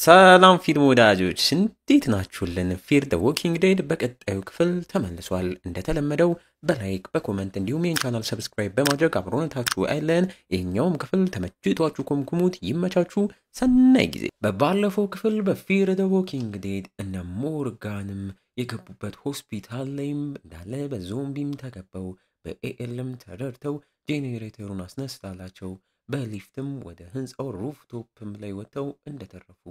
ሰላም ፊልም ወዳጆች እንዴት ናችሁልን? ፊር ዘ ዎኪንግ ዴድ በቀጣዩ ክፍል ተመልሷል። እንደተለመደው በላይክ በኮመንት እንዲሁም ይህን ቻናል ሰብስክራይብ በማድረግ አብሮነታችሁ አይለን። ይህኛውም ክፍል ተመችቷችሁ ኮምኩሙት። ይመቻችሁ። ሰናይ ጊዜ። በባለፈው ክፍል በፊር ዘ ዎኪንግ ዴድ እነ ሞርጋንም የገቡበት ሆስፒታል ላይም እንዳለ በዞምቢም ተከበው በኤኤልም ተረድተው ጄኔሬተሩን አስነስታላቸው በሊፍትም ወደ ህንፃው ሩፍቶፕም ላይ ወጥተው እንደተረፉ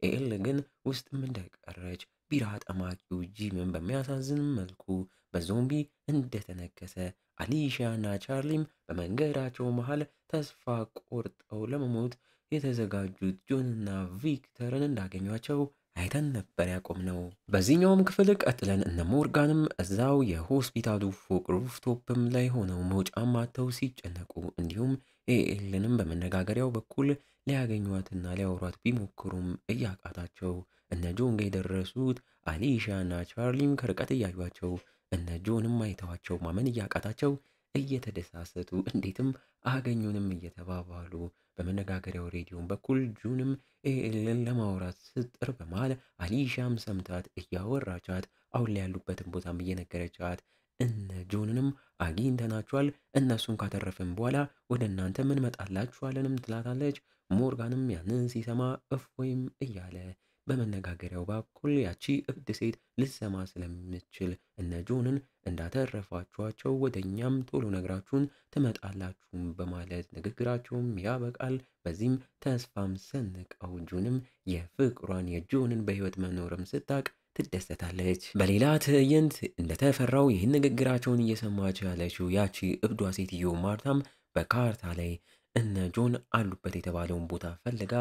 ኤል ግን ውስጥም እንደቀረች ቢራ ጠማቂው ጂምን በሚያሳዝን መልኩ በዞምቢ እንደተነከሰ አሊሺያ እና ቻርሊም በመንገዳቸው መሃል ተስፋ ቆርጠው ለመሞት የተዘጋጁት ጆንና ቪክተርን እንዳገኟቸው አይተን ነበር ያቆምነው። በዚህኛውም ክፍል ቀጥለን እነ ሞርጋንም እዛው የሆስፒታሉ ፎቅ ሩፍቶፕም ላይ ሆነው መውጫም አጥተው ሲጨነቁ እንዲሁም ኤኤልንም በመነጋገሪያው በኩል ሊያገኟትና ሊያወሯት ቢሞክሩም እያቃታቸው እነ ጆን ጋር የደረሱት አሊሺያ እና ቻርሊም ከርቀት እያዩቸው እነ ጆንም አይተዋቸው ማመን እያቃታቸው እየተደሳሰቱ እንዴትም አገኙንም እየተባባሉ በመነጋገሪያው ሬዲዮን በኩል ጁንም ኤኤልን ለማውራት ስጥር በመሃል አሊሺያም ሰምታት እያወራቻት አሁን ላይ ያሉበትን ቦታም እየነገረቻት እነ ጆንንም አግኝተናቸዋል፣ እነሱን ካተረፍን በኋላ ወደ እናንተ ምን መጣላችኋለንም ትላታለች። ሞርጋንም ያንን ሲሰማ እፎይም እያለ በመነጋገሪያው በኩል ያቺ እብድ ሴት ልሰማ ስለምትችል እነ ጆንን እንዳተረፋችኋቸው ወደኛም ቶሎ ነግራችሁን ትመጣላችሁም በማለት ንግግራቸውም ያበቃል። በዚህም ተስፋም ሰንቀው ጁንም የፍቅሯን የጆንን በህይወት መኖርም ስታቅ ትደሰታለች። በሌላ ትዕይንት እንደተፈራው ይህን ንግግራቸውን እየሰማች ያለችው ያቺ እብዷ ሴትዮ ማርታም በካርታ ላይ እነ ጆን አሉበት የተባለውን ቦታ ፈልጋ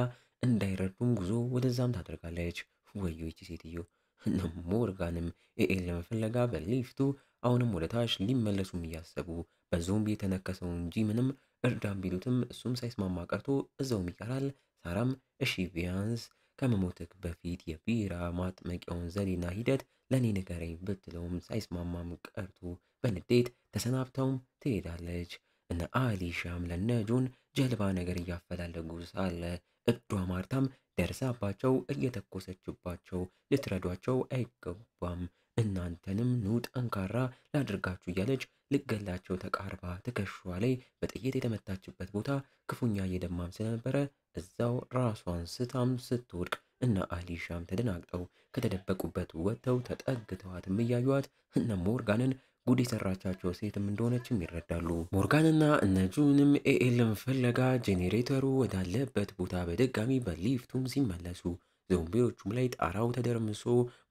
እንዳይረዱም ጉዞ ወደዛም ታደርጋለች። ወዮ ይቺ ሴትዮ። እነ ሞርጋንም ኤኤል ለመፈለጋ በሊፍቱ አሁንም ወደ ታች ሊመለሱም እያሰቡ በዞምቢ የተነከሰውን ጂምንም እርዳም ቢሉትም እሱም ሳይስማማ ቀርቶ እዛውም ይቀራል። ሳራም እሺ ቢያንስ ከመሞትክ በፊት የቢራ ማጥመቂያውን ዘዴና ሂደት ለኔ ንገረኝ ብትለውም ሳይስማማም ቀርቶ በንዴት ተሰናብተውም ትሄዳለች። እነ አሊሻም ለነ ጆን ጀልባ ነገር እያፈላለጉ ሳለ እብዷ ማርታም ደርሳባቸው እየተኮሰችባቸው ልትረዷቸው አይገባም፣ እናንተንም ኑ ጠንካራ ላድርጋችሁ እያለች ልገላቸው ተቃርባ ትከሻዋ ላይ በጥይት የተመታችበት ቦታ ክፉኛ እየደማም ስለነበረ እዛው ራሷን ስታም ስትወድቅ እነ አሊሻም ተደናግጠው ከተደበቁበት ወጥተው ተጠግተዋትም እያዩዋት እነ ሞርጋንን ጉድ የሰራቻቸው ሴትም እንደሆነችም ይረዳሉ። ሞርጋንና እነ ጁንም ኤኤልን ፍለጋ ጄኔሬተሩ ወዳለበት ቦታ በድጋሚ በሊፍቱም ሲመለሱ ዞምቢዎቹም ላይ ጣራው ተደርምሶ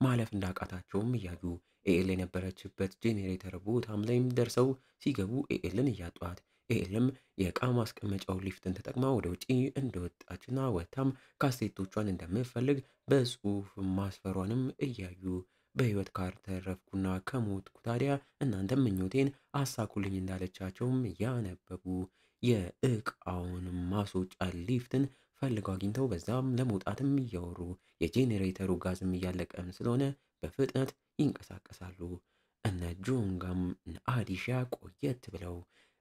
ማለፍ እንዳቃታቸውም እያዩ ኤኤል የነበረችበት ጄኔሬተር ቦታም ላይም ደርሰው ሲገቡ ኤኤልን እያጧት ኤኤልም የእቃ ማስቀመጫው ሊፍትን ተጠቅማ ወደ ውጪ እንደወጣችና ወታም ካሴቶቿን እንደምፈልግ በጽሁፍ ማስፈሯንም እያዩ በህይወት ካተረፍኩና ከሞትኩ ታዲያ እናንተም ምኞቴን አሳኩልኝ እንዳለቻቸውም እያነበቡ የእቃውን ማስወጫ ሊፍትን ፈልገው አግኝተው በዛም ለመውጣትም እያወሩ የጄኔሬተሩ ጋዝም እያለቀም ስለሆነ በፍጥነት ይንቀሳቀሳሉ። እነ ጆንጋም አሊሺያ ቆየት ብለው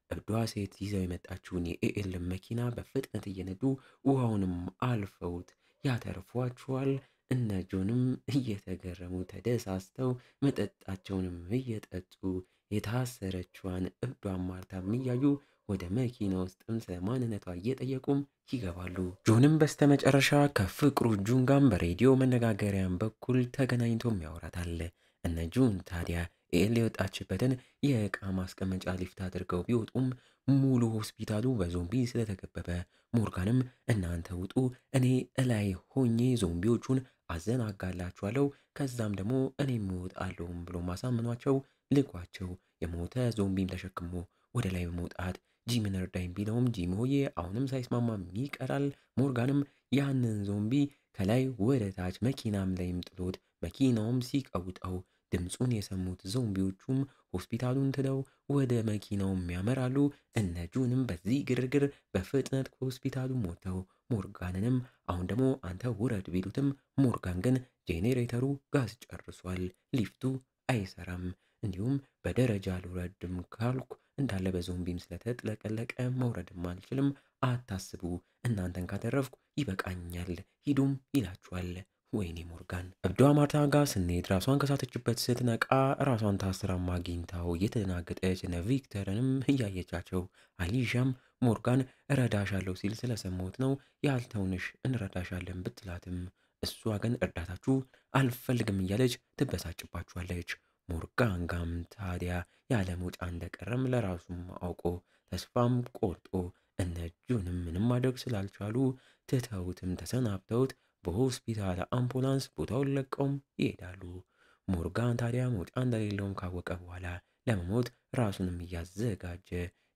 እብዷ ሴት ይዘው የመጣችውን የኤኤል መኪና በፍጥነት እየነዱ ውሃውንም አልፈውት ያተርፏቸዋል። እነ ጆንም እየተገረሙ ተደሳስተው መጠጣቸውንም እየጠጡ የታሰረችዋን እብዷን ማርታም እያዩ ወደ መኪና ውስጥም ስለ ማንነቷ እየጠየቁም ይገባሉ። ጆንም በስተመጨረሻ ከፍቅሩ ጁን ጋር በሬዲዮ መነጋገሪያን በኩል ተገናኝቶም ያወራታል። እነ ጁን ታዲያ ኤል የወጣችበትን የእቃ ማስቀመጫ ሊፍት አድርገው ቢወጡም ሙሉ ሆስፒታሉ በዞምቢ ስለተከበበ ሞርጋንም እናንተ ውጡ፣ እኔ እላይ ሆኜ ዞምቢዎቹን አዘናጋላችኋለሁ፣ ከዛም ደግሞ እኔም እወጣለሁም ብሎ ማሳመኗቸው ልኳቸው የሞተ ዞምቢም ተሸክሞ ወደ ላይ በመውጣት ጂምን እርዳኝ ቢለውም ጂም ሆዬ አሁንም ሳይስማማም ይቀራል። ሞርጋንም ያንን ዞምቢ ከላይ ወደ ታች መኪናም ላይም ጥሎት መኪናውም ሲቀውጠው ድምፁን የሰሙት ዞምቢዎቹም ሆስፒታሉን ትለው ወደ መኪናውም ያመራሉ። እነ ጁንም በዚህ ግርግር በፍጥነት ከሆስፒታሉ ሞተው ሞርጋንንም አሁን ደግሞ አንተ ውረድ ቢሉትም ሞርጋን ግን ጄኔሬተሩ ጋዝ ጨርሷል፣ ሊፍቱ አይሰራም፣ እንዲሁም በደረጃ ልውረድም ካልኩ እንዳለ በዞምቢም ስለተጥለቀለቀ መውረድም አልችልም። አታስቡ፣ እናንተን ካተረፍኩ ይበቃኛል፣ ሂዱም ይላችኋል። ወይኔ ሞርጋን። እብዷ ማርታ ጋር ስንሄድ ራሷን ከሳተችበት ስትነቃ ራሷን ታስራም አግኝታው እየተደናገጠች እነ ቪክተርንም እያየቻቸው፣ አሊዣም ሞርጋን እረዳሻለሁ ሲል ስለሰማሁት ነው ያልተውንሽ እንረዳሻለን ብትላትም እሷ ግን እርዳታችሁ አልፈልግም እያለች ትበሳጭባችኋለች። ሞርጋን ጋም ታዲያ ያለ መውጫ እንደቀረም ለራሱም አውቆ ተስፋም ቆርጦ እነ ጁንም ምንም ማድረግ ስላልቻሉ ትተውትም ተሰናብተውት በሆስፒታል አምቡላንስ ቦታውን ለቀውም ይሄዳሉ። ሞርጋን ታዲያ መውጫ እንደሌለውም ካወቀ በኋላ ለመሞት ራሱንም እያዘጋጀ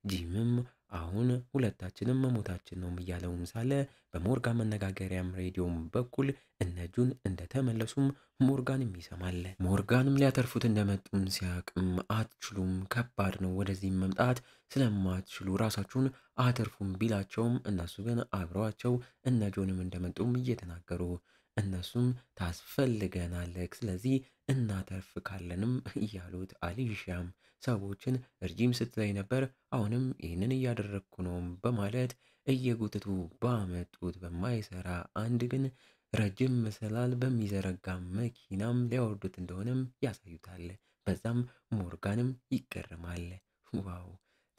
ጂምም አሁን ሁለታችንም መሞታችን ነው እያለውም ሳለ በሞርጋን መነጋገሪያም ሬዲዮም በኩል እነ ጁን እንደተመለሱም ሞርጋንም ይሰማል። ሞርጋንም ሊያተርፉት እንደመጡም ሲያቅም አትችሉም፣ ከባድ ነው፣ ወደዚህም መምጣት ስለማትችሉ ራሳችሁን አተርፉም ቢላቸውም እነሱ ግን አብረዋቸው እነ ጆንም እንደመጡም እየተናገሩ እነሱም ታስፈልገናለህ፣ ስለዚህ እናተርፍ ካለንም እያሉት አሊሻም ሰዎችን እርጂም ስትለይ ነበር፣ አሁንም ይህንን እያደረግኩ ነው በማለት እየጎተቱ ባመጡት በማይሰራ አንድ ግን ረጅም መሰላል በሚዘረጋ መኪናም ሊያወርዱት እንደሆነም ያሳዩታል። በዛም ሞርጋንም ይገረማል። ዋው!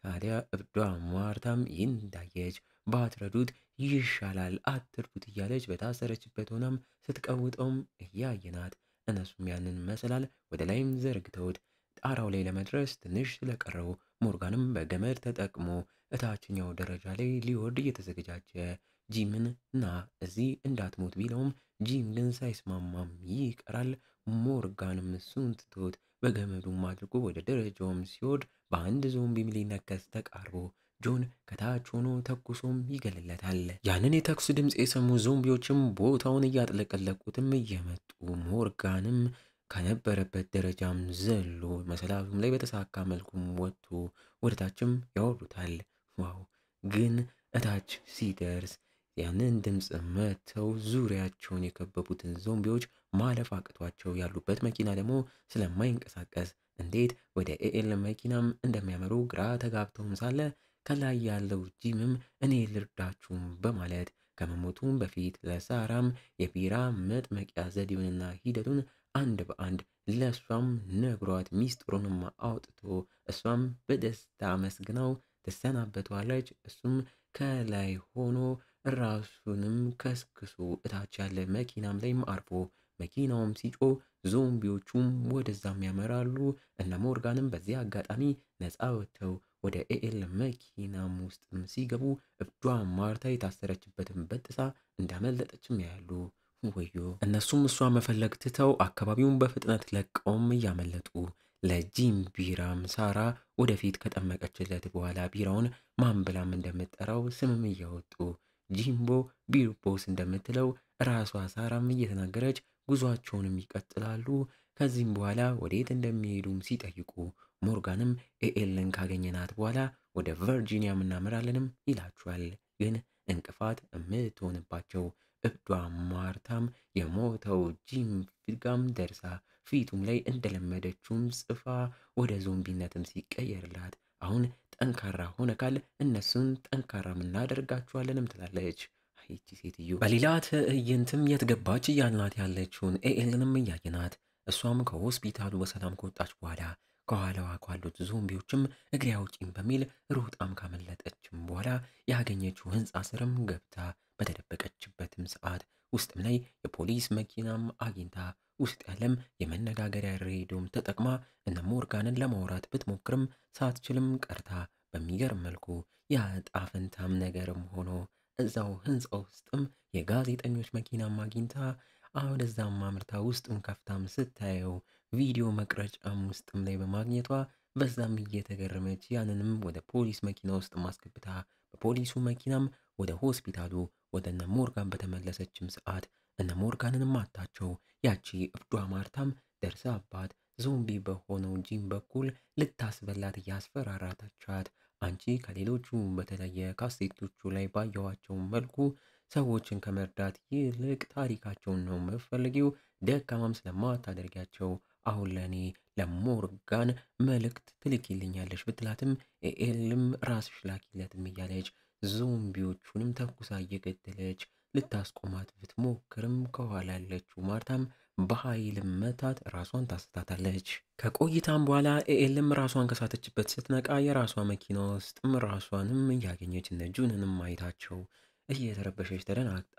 ታዲያ እብዷ ማርታም ይህን እንዳየች ባትረዱት ይሻላል አትርዱት እያለች በታሰረችበት ሆናም ስትቀውጠውም እያየናት እነሱም ያንን መሰላል ወደ ላይም ዘርግተውት ጣራው ላይ ለመድረስ ትንሽ ስለቀረው ሞርጋንም በገመድ ተጠቅሞ እታችኛው ደረጃ ላይ ሊወርድ እየተዘገጃጀ ጂምን ና እዚህ እንዳትሞት ቢለውም ጂም ግን ሳይስማማም ይቀራል። ሞርጋንም እሱን ትቶት በገመዱም አድርጎ ወደ ደረጃውም ሲወርድ በአንድ ዞምቢም ሊነከስ ተቃርቦ ጆን ከታች ሆኖ ተኩሶም ይገልለታል። ያንን የተኩስ ድምፅ የሰሙ ዞምቢዎችም ቦታውን እያጥለቀለቁትም እየመጡ ሞርጋንም ከነበረበት ደረጃም ዘሎ መሰላሉም ላይ በተሳካ መልኩም ወጥቶ ወደታችም ያወሩታል። ዋው! ግን እታች ሲደርስ ያንን ድምፅ መተው ዙሪያቸውን የከበቡትን ዞምቢዎች ማለፍ አቅቷቸው ያሉበት መኪና ደግሞ ስለማይንቀሳቀስ እንዴት ወደ ኤኤል መኪናም እንደሚያመሩ ግራ ተጋብተውም ሳለ ከላይ ያለው ጂምም እኔ ልርዳችሁም በማለት ከመሞቱም በፊት ለሳራም የቢራ መጥመቂያ ዘዴውንና ሂደቱን አንድ በአንድ ለእሷም ነግሯት ሚስጥሩንም አውጥቶ እሷም በደስታ መስግናው ትሰናበቷለች። እሱም ከላይ ሆኖ ራሱንም ከስክሶ እታች ያለ መኪናም ላይም አርፎ መኪናውም ሲጮ ዞምቢዎቹም ወደዛም ያመራሉ። እነ ሞርጋንም በዚህ አጋጣሚ ነፃ ወጥተው ወደ ኤኤል መኪናም ውስጥም ሲገቡ እብዷ ማርታ የታሰረችበትን በጥሳ እንዳመለጠችም ያያሉ። ወዮ! እነሱም እሷ መፈለግ ትተው አካባቢውን በፍጥነት ለቀውም እያመለጡ ለጂም ቢራም ሳራ ወደፊት ከጠመቀችለት በኋላ ቢራውን ማን ብላም እንደምትጠራው ስምም እያወጡ ጂምቦ ቢርቦስ እንደምትለው ራሷ ሳራም እየተናገረች ጉዟቸውንም ይቀጥላሉ። ከዚህም በኋላ ወዴት እንደሚሄዱም ሲጠይቁ ሞርጋንም ኤኤልን ካገኘናት በኋላ ወደ ቨርጂኒያ እናመራለንም ይላቸዋል። ግን እንቅፋት የምትሆንባቸው እብዷ ማርታም የሞተው ጂም ፊጋም ደርሳ ፊቱም ላይ እንደለመደችውም ጽፋ ወደ ዞምቢነትም ሲቀየርላት አሁን ጠንካራ ሆነ ካል እነሱን ጠንካራ እናደርጋቸዋለንም ትላለች። ይቺ ሴትዮ በሌላ ትዕይንትም የትገባች እያልናት ያለችውን ኤኤልንም እያየናት እሷም ከሆስፒታሉ በሰላም ከወጣች በኋላ ከኋላዋ ካሉት ዞምቢዎችም እግሬ አውጪኝ በሚል ሮጣም ካመለጠችም በኋላ ያገኘችው ህንፃ ስርም ገብታ በተደበቀችበትም ሰዓት ውስጥም ላይ የፖሊስ መኪናም አግኝታ ውስጥ ያለም የመነጋገሪያ ሬዲዮም ተጠቅማ እነ ሞርጋንን ለማውራት ብትሞክርም ሳትችልም ቀርታ በሚገርም መልኩ ያጣፈንታም ነገርም ሆኖ እዛው ህንፃ ውስጥም የጋዜጠኞች መኪናም አግኝታ ወደዛም አምርታ ውስጡን ከፍታም ስታየው ቪዲዮ መቅረጫም ውስጥም ላይ በማግኘቷ በዛም እየተገረመች ያንንም ወደ ፖሊስ መኪና ውስጥ ማስገብታ በፖሊሱ መኪናም ወደ ሆስፒታሉ ወደ እነ ሞርጋን በተመለሰችም ሰዓት እነ ሞርጋንንም አታቸው። ያቺ እብዷ ማርታም ደርሳባት ዞምቢ በሆነው ጂም በኩል ልታስበላት እያስፈራራታቻት አንቺ ከሌሎቹ በተለየ ካሴቶቹ ላይ ባየዋቸው መልኩ ሰዎችን ከመርዳት ይልቅ ታሪካቸውን ነው የምፈልጊው፣ ደካማም ስለማታደርጊያቸው አሁን ለእኔ ለሞርጋን መልእክት ትልኪልኛለች ብትላትም ኤኤልም ራስሽ ላኪለትም እያለች ዞምቢዎቹንም ተኩሳ እየገደለች ልታስቆማት ብትሞክርም ከኋላ ያለችው ማርታም በኃይል መታት ራሷን ታስታታለች። ከቆይታም በኋላ ኤኤልም ራሷን ከሳተችበት ስትነቃ የራሷ መኪና ውስጥም ራሷንም እያገኘች እነ ጁንንም ማየታቸው እየተረበሸች ተደናግጣ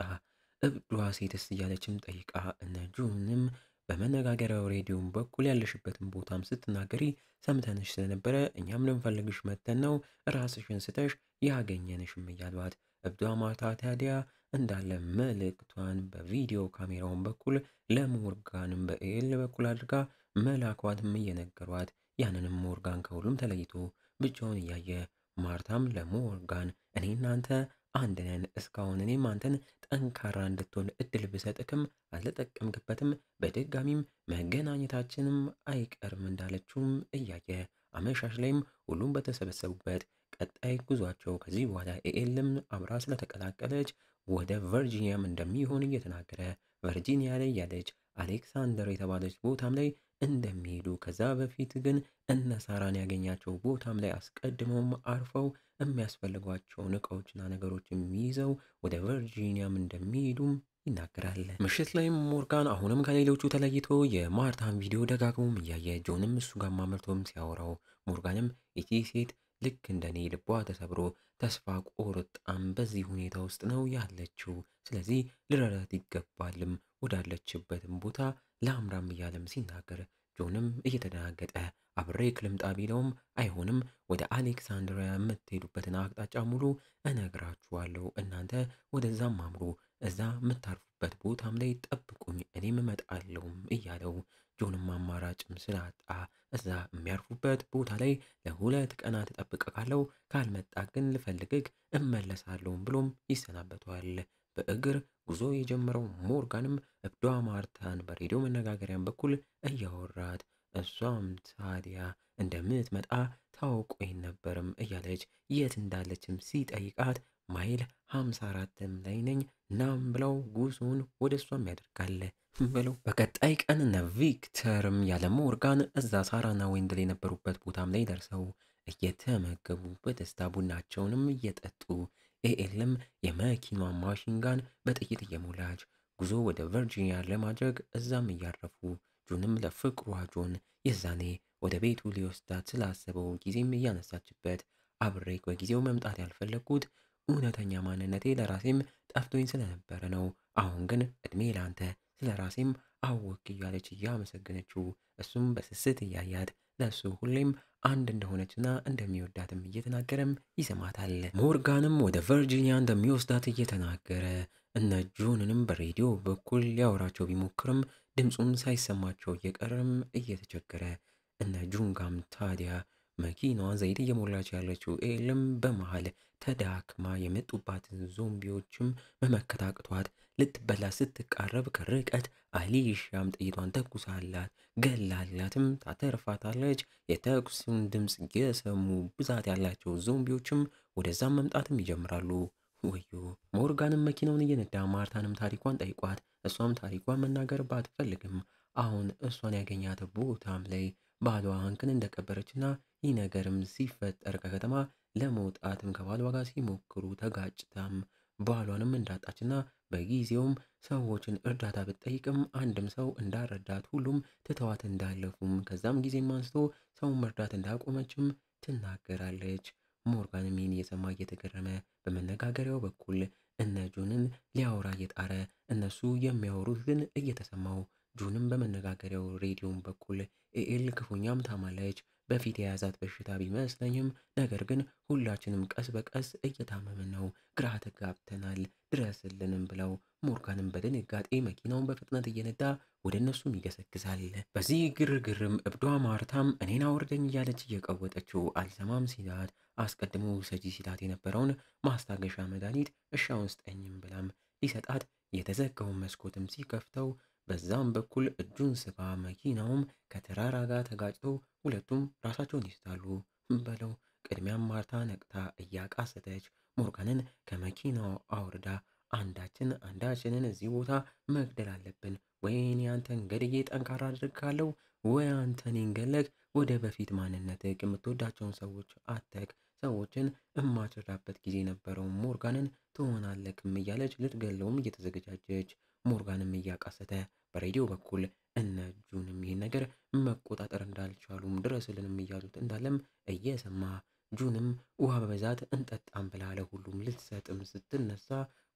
እብዷ ሴትስ እያለችም ጠይቃ እነ ጁንም በመነጋገሪያው ሬዲዮን በኩል ያለሽበትን ቦታም ስትናገሪ ሰምተንሽ ስለነበረ እኛም ልንፈልግሽ መተን ነው ራስሽን ስተሽ ያገኘንሽም እያሏት እብዷ ማርታ ታዲያ እንዳለ መልእክቷን በቪዲዮ ካሜራውን በኩል ለሞርጋንም በኤል በኩል አድርጋ መላኳትም እየነገሯት ያንንም ሞርጋን ከሁሉም ተለይቶ ብቻውን እያየ ማርታም ለሞርጋን እኔ እናንተ አንድ ነን፣ እስካሁን እኔም አንተን ጠንካራ እንድትሆን እድል ብሰጥክም አልተጠቀምክበትም፣ በድጋሚም መገናኘታችንም አይቀርም እንዳለችውም እያየ አመሻሽ ላይም ሁሉም በተሰበሰቡበት ቀጣይ ጉዟቸው ከዚህ በኋላ ኤኤልም አብራ ስለተቀላቀለች ወደ ቨርጂኒያም እንደሚሆን እየተናገረ ቨርጂኒያ ላይ ያለች አሌክሳንደር የተባለች ቦታም ላይ እንደሚሄዱ ከዛ በፊት ግን እነ ሳራን ያገኛቸው ቦታም ላይ አስቀድመውም አርፈው የሚያስፈልጓቸውን እቃዎችና ነገሮችም ይዘው ወደ ቨርጂኒያም እንደሚሄዱም ይናገራል። ምሽት ላይም ሞርጋን አሁንም ከሌሎቹ ተለይቶ የማርታን ቪዲዮ ደጋግሞም እያየ ጆንም እሱ ጋር ማመልቶም ሲያወራው ሞርጋንም ይቺ ሴት ልክ እንደኔ ልቧ ተሰብሮ ተስፋ ቆርጣም በዚህ ሁኔታ ውስጥ ነው ያለችው፣ ስለዚህ ልረዳት ይገባልም ወዳለችበትም ቦታ ለአምራም እያለም ሲናገር ጆንም እየተደናገጠ አብሬክ ልምጣ ቢለውም አይሆንም፣ ወደ አሌክሳንድሪያ የምትሄዱበትን አቅጣጫ ሙሉ እነግራችኋለሁ፣ እናንተ ወደዛም አምሩ፣ እዛ የምታርፉበት ቦታም ላይ ጠብቁኝ፣ እኔም እመጣለሁም እያለው ጆንም አማራጭም ስላጣ እዛ የሚያርፉበት ቦታ ላይ ለ2 ቀናት እጠብቅሃለሁ፣ ካልመጣ ግን ልፈልግህ እመለሳለሁም ብሎም ይሰናበተዋል። በእግር ጉዞ የጀመረው ሞርጋንም እብዷ ማርታን በሬዲዮ መነጋገሪያን በኩል እያወራት እሷም ታዲያ እንደምትመጣ ታውቆኝ ነበርም እያለች የት እንዳለችም ሲጠይቃት ማይል 54ም ላይ ነኝ ናም ብለው ጉዞውን ወደ እሷም ያደርጋል ብለው በቀጣይ ቀን እነ ቪክተርም ያለ ሞርጋን እዛ ሳራና ዌንድል የነበሩበት ቦታም ላይ ደርሰው እየተመገቡ በደስታ ቡናቸውንም እየጠጡ ኤኤልም የመኪናዋን ማሽንጋን በጥይት እየሞላች ጉዞ ወደ ቨርጂኒያ ለማድረግ እዛም እያረፉ ጆንም ለፍቅሯ ጆን የዛኔ ወደ ቤቱ ሊወስዳት ስላሰበው ጊዜም እያነሳችበት አብሬክ በጊዜው መምጣት ያልፈለግኩት እውነተኛ ማንነቴ ለራሴም ጠፍቶኝ ስለነበረ ነው። አሁን ግን እድሜ ላንተ ስለ ራሴም አወክ እያለች እያመሰገነችው እሱም በስስት እያያት ለሱ ሁሌም አንድ እንደሆነችና እንደሚወዳትም እየተናገረም ይሰማታል። ሞርጋንም ወደ ቨርጂኒያ እንደሚወስዳት እየተናገረ እነ ጆንንም በሬዲዮ በኩል ሊያወራቸው ቢሞክርም ድምፁም ሳይሰማቸው እየቀረም እየተቸገረ እነ ጁንጋም ታዲያ መኪናዋን ዘይት እየሞላች ያለችው ኤልም በመሃል ተዳክማ የመጡባትን ዞምቢዎችም መመከት አቅቷት ልትበላ ስትቃረብ ከርቀት አሊሻም ጥይቷን ተኩሳላት ገላላትም ታተርፋታለች። የተኩሱን ድምፅ የሰሙ ብዛት ያላቸው ዞምቢዎችም ወደዛም መምጣትም ይጀምራሉ። ወዮ ሞርጋንም መኪናውን እየነዳ ማርታንም ታሪኳን ጠይቋት እሷም ታሪኳን መናገር ባትፈልግም አሁን እሷን ያገኛት ቦታም ላይ ባሏ ሃንክን እንደቀበረችና ይህ ነገርም ሲፈጠር ከከተማ ለመውጣትም ከባሏ ጋር ሲሞክሩ ተጋጭታም ባሏንም እንዳጣችና በጊዜውም ሰዎችን እርዳታ ብትጠይቅም አንድም ሰው እንዳረዳት ሁሉም ትተዋት እንዳለፉም ከዛም ጊዜም አንስቶ ሰውን መርዳት እንዳቆመችም ትናገራለች። ሞርጋንም ይህን እየሰማ እየተገረመ በመነጋገሪያው በኩል እነ ጆንን ሊያወራ እየጣረ እነሱ የሚያወሩት ግን እየተሰማው ጆንም በመነጋገሪያው ሬዲዮን በኩል ኤኤል ክፉኛም ታማለች። በፊት የያዛት በሽታ ቢመስለኝም ነገር ግን ሁላችንም ቀስ በቀስ እየታመምን ነው፣ ግራ ተጋብተናል፣ ድረስልንም ብለው ሞርጋንም በድንጋጤ መኪናውን በፍጥነት እየነዳ ወደ እነሱም ይገሰግሳል። በዚህ ግርግርም እብዷ ማርታም እኔን አውርደኝ እያለች እየቀወጠችው አልሰማም ሲላት አስቀድሞ ውሰጂ ሲላት የነበረውን ማስታገሻ መድኃኒት እሻውን ስጠኝም ብላም ሊሰጣት የተዘጋውን መስኮትም ሲከፍተው በዛም በኩል እጁን ስባ መኪናውም ከተራራ ጋር ተጋጭቶ ሁለቱም ራሳቸውን ይስታሉ በለው። ቅድሚያም ማርታ ነቅታ እያቃሰተች ሞርጋንን ከመኪናው አውርዳ አንዳችንን እዚህ ቦታ መግደል አለብን፣ ወይኔ አንተን ገድዬ ጠንካራ አድርጋለሁ ወይ አንተን ገለክ ወደ በፊት ማንነትህ የምትወዳቸውን ሰዎች አተክ ሰዎችን እማትረዳበት ጊዜ ነበረው ሞርጋንን ትሆናለክም እያለች ልትገለውም እየተዘገጃጀች ሞርጋንም እያቃሰተ በሬዲዮ በኩል እነ ጁንም ይህን ነገር መቆጣጠር እንዳልቻሉም ድረስልንም እያሉት እንዳለም እየሰማ ጁንም ውሃ በበዛት እንጠጣም ብላ ለሁሉም ልትሰጥም ስትነሳ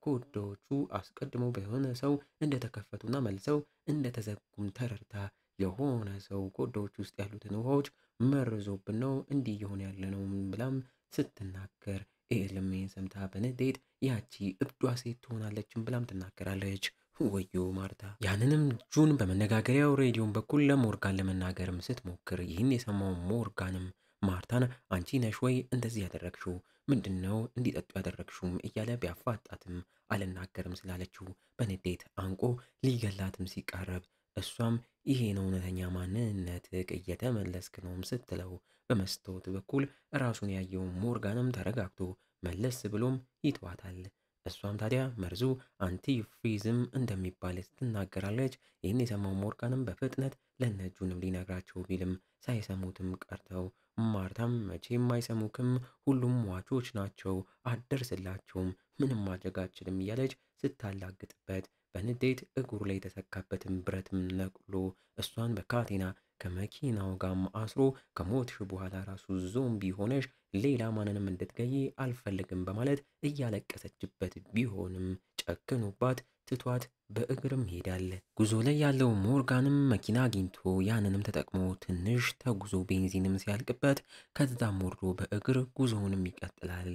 ኮዳዎቹ አስቀድመው በሆነ ሰው እንደተከፈቱና መልሰው እንደተዘጉም ተረድታ የሆነ ሰው ኮዳዎች ውስጥ ያሉትን ውሃዎች መርዞብን ነው እንዲህ እየሆነ ያለ ነው ብላም ስትናገር ኤልም ይህን ሰምታ በንዴት ያቺ እብዷ ሴት ትሆናለችም ብላም ትናገራለች። ወዮ ማርታ። ያንንም ጁን በመነጋገሪያው ሬዲዮን በኩል ለሞርጋን ለመናገርም ስትሞክር ይህን የሰማው ሞርጋንም ማርታን አንቺ ነሽ ወይ እንደዚህ ያደረግሽው? ምንድነው እንዲጠጡ ያደረግሽውም? እያለ ቢያፋጣትም አልናገርም ስላለችው በንዴት አንቆ ሊገላትም ሲቃረብ እሷም ይሄ ነው እውነተኛ ማንነት እየተመለስክ ነውም ስትለው በመስታወት በኩል ራሱን ያየው ሞርጋንም ተረጋግቶ መለስ ብሎም ይተዋታል። እሷም ታዲያ መርዙ አንቲ ፍሪዝም እንደሚባል ትናገራለች። ይህን የሰማው ሞርጋንም በፍጥነት ለነጁንም ሊነግራቸው ቢልም ሳይሰሙትም ቀርተው ማርታም መቼም አይሰሙክም፣ ሁሉም ሟቾች ናቸው፣ አደርስላቸውም፣ ምንም ማድረግ አልችልም እያለች ስታላግጥበት በንዴት እግሩ ላይ የተሰካበትን ብረትም ነቅሎ እሷን በካቴና ከመኪናው ጋርም አስሮ ከሞትሽ በኋላ ራሱ ዞምቢ ሆነሽ ሌላ ማንንም እንድትገይ አልፈልግም በማለት እያለቀሰችበት ቢሆንም ጨክኖባት ትቷት በእግርም ሄዳል። ጉዞ ላይ ያለው ሞርጋንም መኪና አግኝቶ ያንንም ተጠቅሞ ትንሽ ተጉዞ ቤንዚንም ሲያልቅበት ከዛም ወርዶ በእግር ጉዞውንም ይቀጥላል።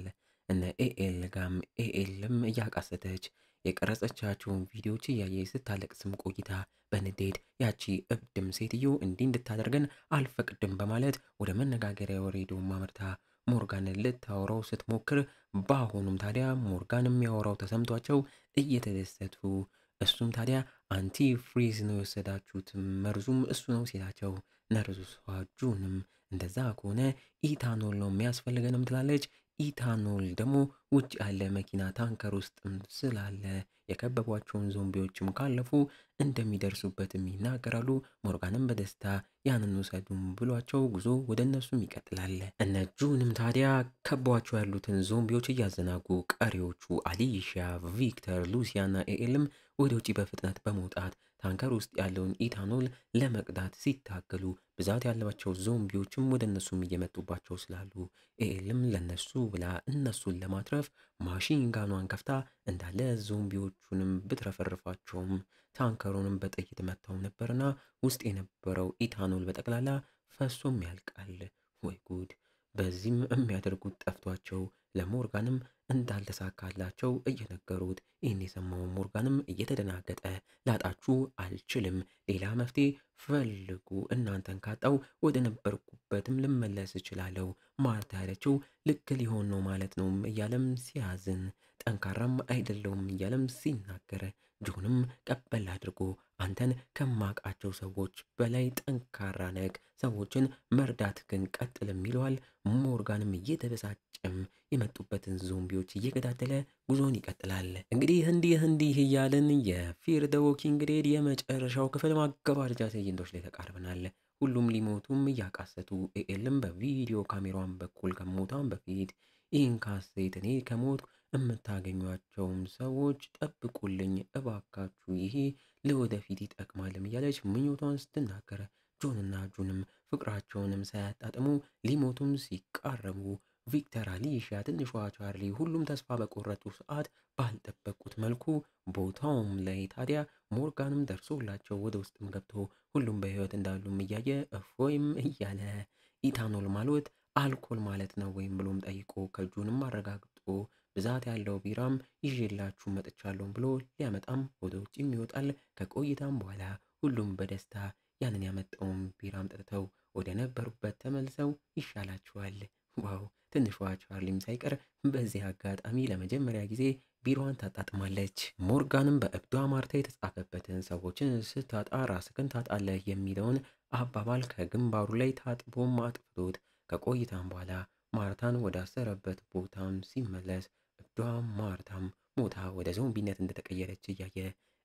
እነ ኤኤል ጋም ኤኤልም እያቃሰተች የቀረጸቻቸውን ቪዲዮዎች እያየ ስታለቅስም ቆይታ በንዴት ያቺ እብድም ሴትዮ እንዲህ እንድታደርገን አልፈቅድም በማለት ወደ መነጋገሪያው ሬዲዮ ማመርታ ሞርጋንን ልታወራው ስትሞክር በአሁኑም ታዲያ ሞርጋን የሚያወራው ተሰምቷቸው እየተደሰቱ እሱም ታዲያ አንቲ ፍሪዝ ነው የወሰዳችሁት መርዙም እሱ ነው ሲላቸው ነርዙ ጁንም እንደዛ ከሆነ ኢታኖል ነው የሚያስፈልገንም ትላለች። ኢታኖል ደግሞ ውጭ ያለ መኪና ታንከር ውስጥም ስላለ የከበቧቸውን ዞምቢዎችም ካለፉ እንደሚደርሱበትም ይናገራሉ። ሞርጋንም በደስታ ያንን ውሰዱም ብሏቸው ጉዞ ወደ እነሱም ይቀጥላል። እነ ጁንም ታዲያ ከቧቸው ያሉትን ዞምቢዎች እያዘናጉ ቀሪዎቹ አሊሺያ፣ ቪክተር፣ ሉሲያና ኤኤልም ወደ ውጭ በፍጥነት በመውጣት ታንከር ውስጥ ያለውን ኢታኖል ለመቅዳት ሲታገሉ ብዛት ያለባቸው ዞምቢዎችም ወደ እነሱም እየመጡባቸው ስላሉ ኤኤልም ለነሱ ብላ እነሱን ለማትረፍ ማሽን ጋኗን ከፍታ እንዳለ ዞምቢዎቹንም ብትረፈርፋቸውም ታንከሩንም በጥይት መታው ነበርና ውስጥ የነበረው ኢታኖል በጠቅላላ ፈሶም ያልቃል። ወይ ጉድ! በዚህም የሚያደርጉት ጠፍቷቸው ለሞርጋንም እንዳልተሳካላቸው እየነገሩት ይህን የሰማው ሞርጋንም እየተደናገጠ ላጣችሁ አልችልም፣ ሌላ መፍትሄ ፈልጉ፣ እናንተን ካጣው ወደ ነበርኩበትም ልመለስ እችላለሁ፣ ማርታ ያለችው ልክ ሊሆን ነው ማለት ነው እያለም ሲያዝን ጠንካራም አይደለውም እያለም ሲናገር ጆንም ቀበል አድርጎ አንተን ከማቃቸው ሰዎች በላይ ጠንካራ ነክ፣ ሰዎችን መርዳት ግን ቀጥልም ይለዋል። ሞርጋንም እየተበሳጨም የመጡበትን ዞምቢዎች እየገዳደለ ጉዞን ይቀጥላል። እንግዲህ እያለን የፊር ዘ ዎኪንግ ዴድ የመጨረሻው ክፍል ማገባደጃ ትዕይንቶች ላይ ተቃርበናል። ሁሉም ሊሞቱም እያቃሰቱ ኤኤልም በቪዲዮ ካሜራዋን በኩል ከሞታን በፊት ይህን ካሴት እኔ ከሞት የምታገኟቸውም ሰዎች ጠብቁልኝ እባካችሁ፣ ይሄ ለወደፊት ይጠቅማልም እያለች ምኞቷን ስትናገር ጆንና ጁንም ፍቅራቸውንም ሳያጣጥሙ ሊሞቱም ሲቃረቡ ቪክተር፣ አሊሺያ፣ ትንሿ ቻርሊ ሁሉም ተስፋ በቆረጡ ሰዓት ባልጠበቁት መልኩ ቦታውም ላይ ታዲያ ሞርጋንም ደርሶላቸው ወደ ውስጥም ገብቶ ሁሉም በህይወት እንዳሉም እያየ እፎይም እያለ ኢታኖል ማለት አልኮል ማለት ነው ወይም ብሎም ጠይቆ ከጁንም አረጋግጦ ብዛት ያለው ቢራም ይዤላችሁ መጥቻለሁ ብሎ ሊያመጣም ወደ ውጭም ይወጣል። ከቆይታም በኋላ ሁሉም በደስታ ያንን ያመጣውን ቢራም ጠጥተው ወደ ነበሩበት ተመልሰው ይሻላቸዋል። ዋው! ትንሿ ቻርሊም ሳይቀር በዚህ አጋጣሚ ለመጀመሪያ ጊዜ ቢሯን ታጣጥማለች። ሞርጋንም በእብዷ ማርታ የተጻፈበትን ሰዎችን ስታጣ ራስህን ታጣለህ የሚለውን አባባል ከግንባሩ ላይ ታጥቦም አጥፍቶት ከቆይታም በኋላ ማርታን ወደ አሰረበት ቦታም ሲመለስ እብዷ ማርታም ሞታ ወደ ዞምቢነት እንደተቀየረች እያየ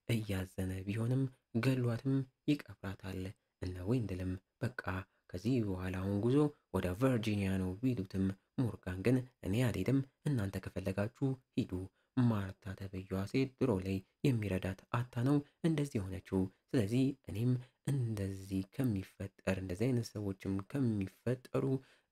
እያዘነ ቢሆንም ገሏትም ይቀብራታል። እነ ዌንድልም በቃ ከዚህ በኋላ አሁን ጉዞ ወደ ቨርጂኒያ ነው ቢሉትም ሞርጋን ግን እኔ አልሄድም፣ እናንተ ከፈለጋችሁ ሂዱ። ማርታ ተብዬዋ ሴት ድሮ ላይ የሚረዳት አታ ነው እንደዚህ የሆነችው። ስለዚህ እኔም እንደዚህ ከሚፈጠር እንደዚህ አይነት ሰዎችም ከሚፈጠሩ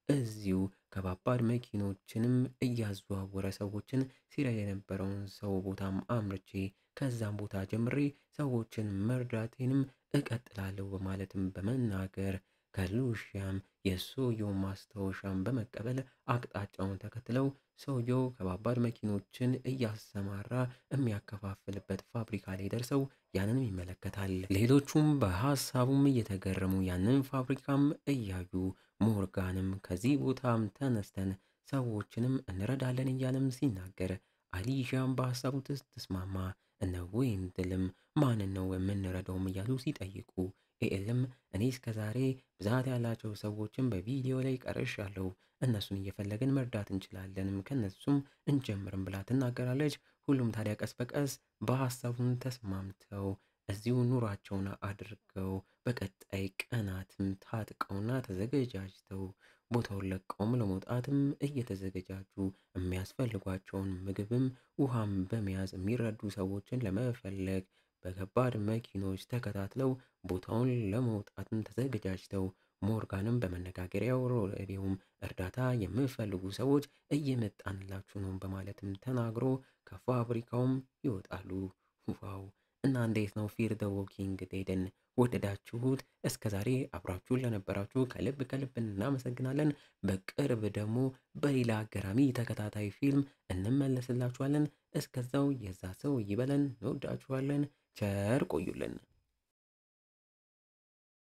እዚሁ ከባባድ መኪኖችንም እያዘዋወረ ሰዎችን ሲረዳ የነበረውን ሰው ቦታም አምርቼ ከዛም ቦታ ጀምሬ ሰዎችን መርዳቴንም እቀጥላለሁ በማለትም በመናገር ከሉሺያም የሰውየው ማስታወሻን በመቀበል አቅጣጫውን ተከትለው ሰውየው ከባባድ መኪኖችን እያሰማራ የሚያከፋፍልበት ፋብሪካ ላይ ደርሰው ያንንም ይመለከታል። ሌሎቹም በሀሳቡም እየተገረሙ ያንን ፋብሪካም እያዩ ሞርጋንም ከዚህ ቦታም ተነስተን ሰዎችንም እንረዳለን እያለም ሲናገር አሊሻም በሀሳቡ ትስማማ። እነ ዌንድልም ማንን ነው የምንረዳውም እያሉ ሲጠይቁ ኤልም እኔ እስከዛሬ ብዛት ያላቸው ሰዎችን በቪዲዮ ላይ ቀርሻለሁ፣ እነሱን እየፈለግን መርዳት እንችላለንም ከነሱም እንጀምርም ብላ ትናገራለች። ሁሉም ታዲያ ቀስ በቀስ በሀሳቡን ተስማምተው እዚሁ ኑሯቸውን አድርገው በቀጣይ ቀናትም ታጥቀውና ተዘገጃጅተው ቦታውን ለቀውም ለመውጣትም እየተዘገጃጁ የሚያስፈልጓቸውን ምግብም ውሃም በመያዝ የሚረዱ ሰዎችን ለመፈለግ በከባድ መኪኖች ተከታትለው ቦታውን ለመውጣትም ተዘገጃጅተው ሞርጋንም በመነጋገሪያው ሬዲዮም እርዳታ የምፈልጉ ሰዎች እየመጣንላችሁ ነው በማለትም ተናግሮ ከፋብሪካውም ይወጣሉ። ዋው! እና እንዴት ነው ፊር ዘ ዎኪንግ ዴድን ወደዳችሁት? እስከ ዛሬ አብራችሁን ለነበራችሁ ከልብ እናመሰግናለን። በቅርብ ደግሞ በሌላ ገራሚ ተከታታይ ፊልም እንመለስላችኋለን። እስከዛው የዛ ሰው ይበለን። እንወዳችኋለን። ቸር ቆዩልን።